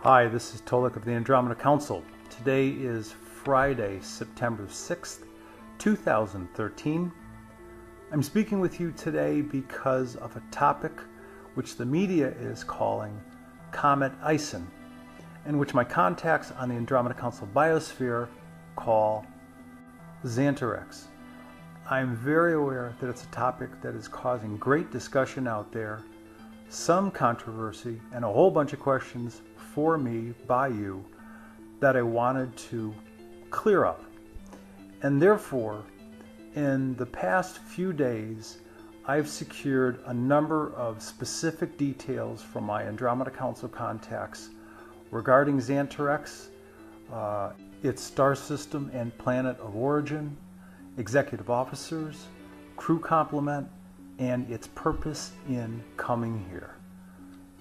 Hi, this is Tolik of the Andromeda Council. Today is Friday, September 6th, 2013. I'm speaking with you today because of a topic which the media is calling Comet Ison, and which my contacts on the Andromeda Council Biosphere call Xantarex. I'm very aware that it's a topic that is causing great discussion out there, some controversy, and a whole bunch of questions for me by you that I wanted to clear up. And therefore, in the past few days, I've secured a number of specific details from my Andromeda Council contacts regarding Xantarex, its star system and planet of origin, executive officers, crew complement, and its purpose in coming here.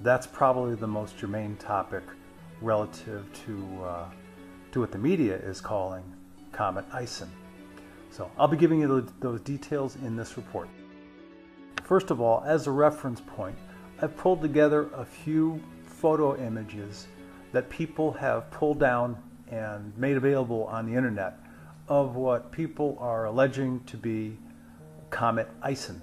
That's probably the most germane topic relative to what the media is calling Comet Ison. So I'll be giving you those details in this report. First of all, as a reference point, I've pulled together a few photo images that people have pulled down and made available on the internet of what people are alleging to be Comet Ison.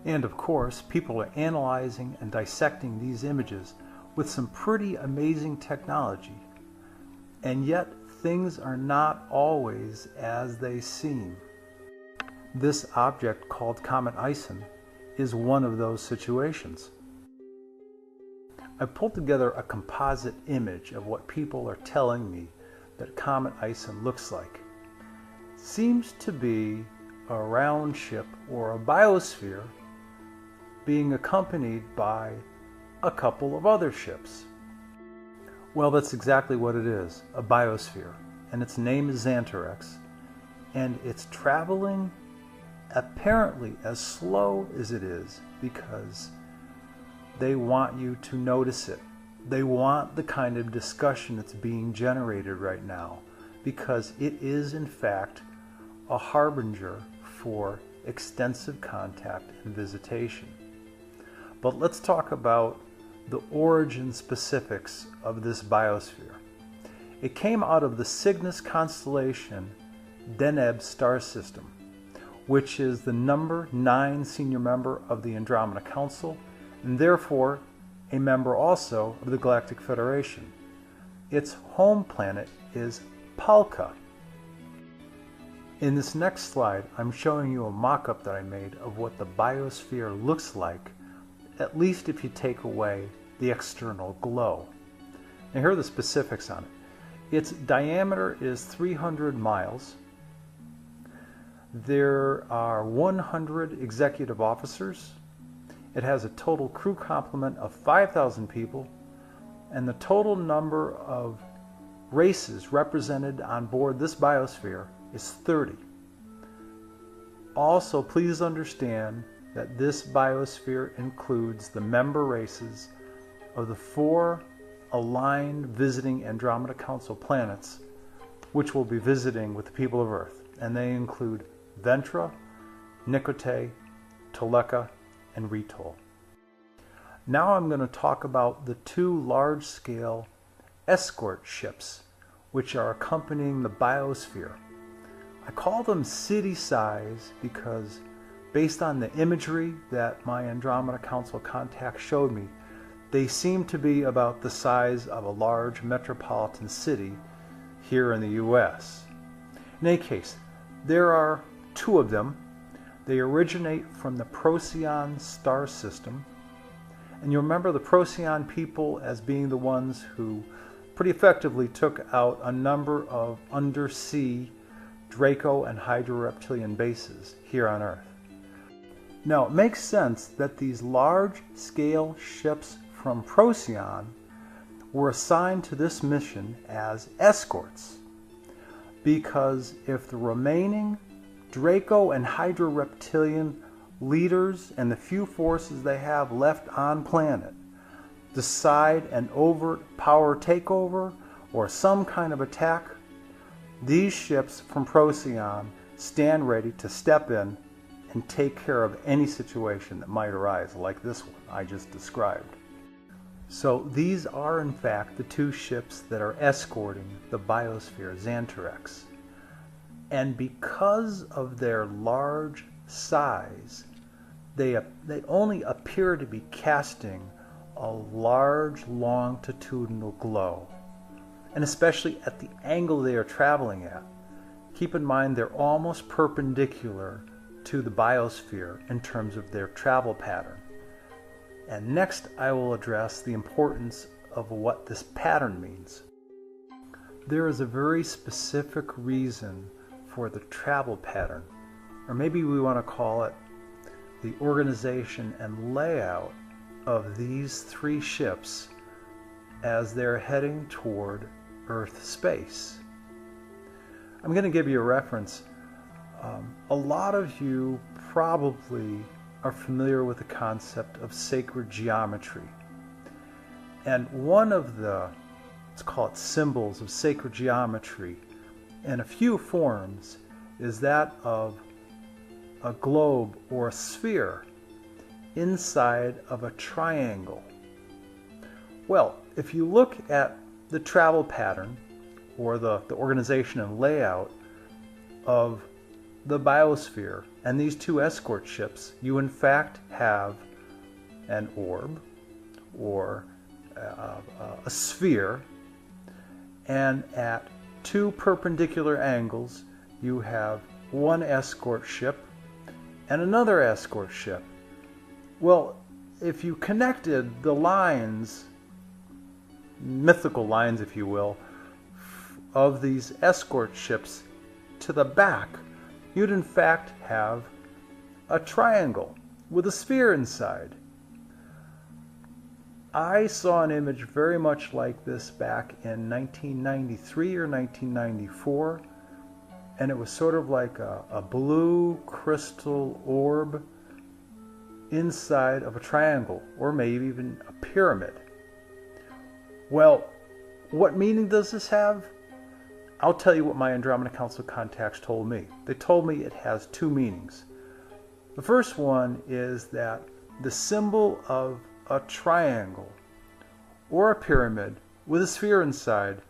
And of course, people are analyzing and dissecting these images with some pretty amazing technology. And yet, things are not always as they seem. This object called Comet Ison is one of those situations. I pulled together a composite image of what people are telling me that Comet Ison looks like. Seems to be a round ship or a biosphere being accompanied by a couple of other ships. Well, that's exactly what it is, a biosphere, and its name is Xantarex, and it's traveling apparently as slow as it is because they want you to notice it. They want the kind of discussion that's being generated right now because it is in fact a harbinger for extensive contact and visitation. But let's talk about the origin specifics of this biosphere. It came out of the Cygnus constellation Deneb star system, which is the number 9 senior member of the Andromeda Council, and therefore a member also of the Galactic Federation. Its home planet is Palka. In this next slide, I'm showing you a mock-up that I made of what the biosphere looks like, at least if you take away the external glow. Now here are the specifics on it. Its diameter is 300 miles. There are 100 executive officers. It has a total crew complement of 5,000 people, and the total number of races represented on board this biosphere is 30. Also, please understand that this biosphere includes the member races of the 4 aligned visiting Andromeda Council planets, which will be visiting with the people of Earth, and they include Ventra, Nicote, Toleka, and Retol. Now I'm going to talk about the 2 large-scale escort ships which are accompanying the biosphere. I call them city-size because based on the imagery that my Andromeda Council contact showed me, they seem to be about the size of a large metropolitan city here in the US. In any case, there are 2 of them. They originate from the Procyon star system. And you'll remember the Procyon people as being the ones who pretty effectively took out a number of undersea Draco and Hydra reptilian bases here on Earth. Now, it makes sense that these large-scale ships from Procyon were assigned to this mission as escorts, because if the remaining Draco and Hydra reptilian leaders and the few forces they have left on planet decide an overt power takeover or some kind of attack, these ships from Procyon stand ready to step in and take care of any situation that might arise like this one I just described. So these are in fact the two ships that are escorting the biosphere Xantarex. And because of their large size, they only appear to be casting a large longitudinal glow. And especially at the angle they are traveling at. Keep in mind they're almost perpendicular to the biosphere in terms of their travel pattern. And next I will address the importance of what this pattern means. There is a very specific reason for the travel pattern, or maybe we want to call it the organization and layout of these three ships as they're heading toward Earth space. I'm going to give you a reference. A lot of you probably are familiar with the concept of sacred geometry. And one of the, let's call it symbols of sacred geometry in a few forms is that of a globe or a sphere inside of a triangle. Well, if you look at the travel pattern or the organization and layout of the biosphere and these two escort ships, you in fact have an orb or a sphere, and at two perpendicular angles you have one escort ship and another escort ship. Well, if you connected the lines, mythical lines if you will, of these escort ships to the back, you'd in fact have a triangle with a sphere inside. I saw an image very much like this back in 1993 or 1994, and it was sort of like a blue crystal orb inside of a triangle, or maybe even a pyramid. Well, what meaning does this have? I'll tell you what my Andromeda Council contacts told me. They told me it has two meanings. The first one is that the symbol of a triangle or a pyramid with a sphere inside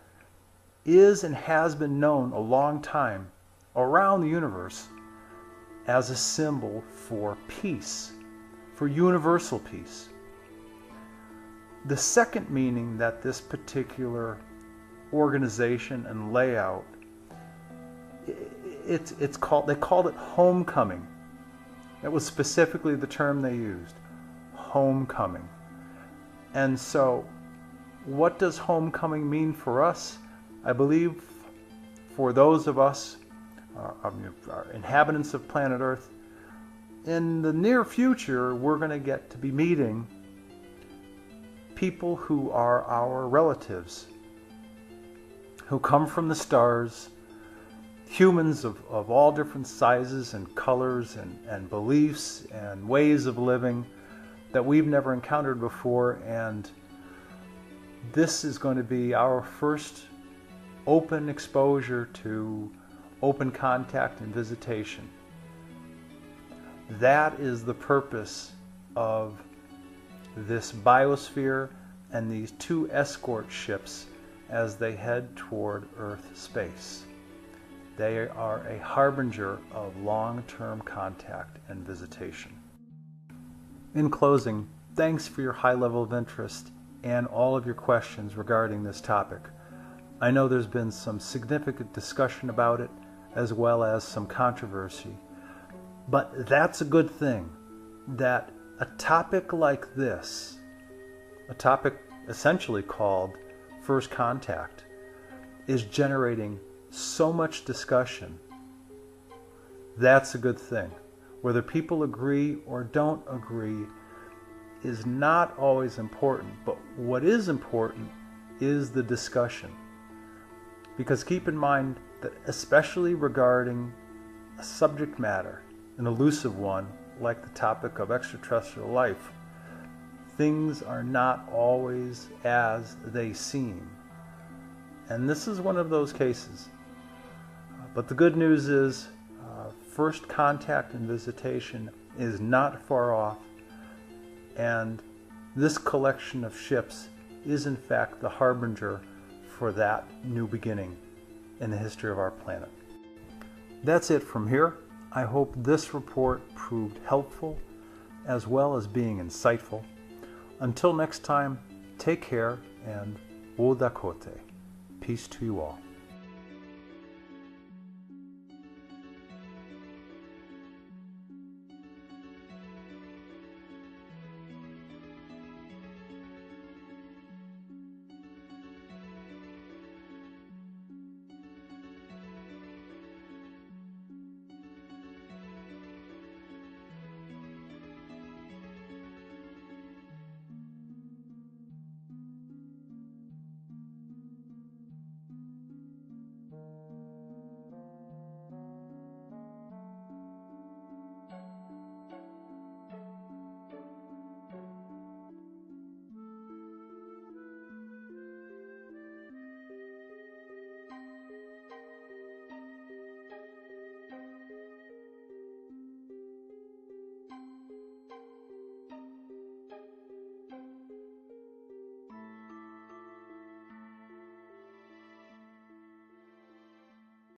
is and has been known a long time around the universe as a symbol for peace, for universal peace. The second meaning that this particular organization and layout, they called it homecoming. That was specifically the term they used, homecoming. And so what does homecoming mean for us? I believe for those of us, our inhabitants of planet Earth, in the near future we're going to get to be meeting people who are our relatives, who come from the stars, humans of all different sizes and colors and beliefs and ways of living that we've never encountered before. And this is going to be our first open exposure to open contact and visitation. That is the purpose of this biosphere and these two escort ships as they head toward Earth space. They are a harbinger of long-term contact and visitation. In closing, thanks for your high level of interest and all of your questions regarding this topic. I know there's been some significant discussion about it, as well as some controversy. But that's a good thing, that a topic like this, a topic essentially called First Contact, is generating so much discussion. That's a good thing. Whether people agree or don't agree is not always important, but what is important is the discussion. Because keep in mind that especially regarding a subject matter, an elusive one like the topic of extraterrestrial life, things are not always as they seem. And this is one of those cases. But the good news is first contact and visitation is not far off, and this collection of ships is in fact the harbinger for that new beginning in the history of our planet. That's it from here. I hope this report proved helpful as well as being insightful. Until next time, take care and wo dakote. Peace to you all.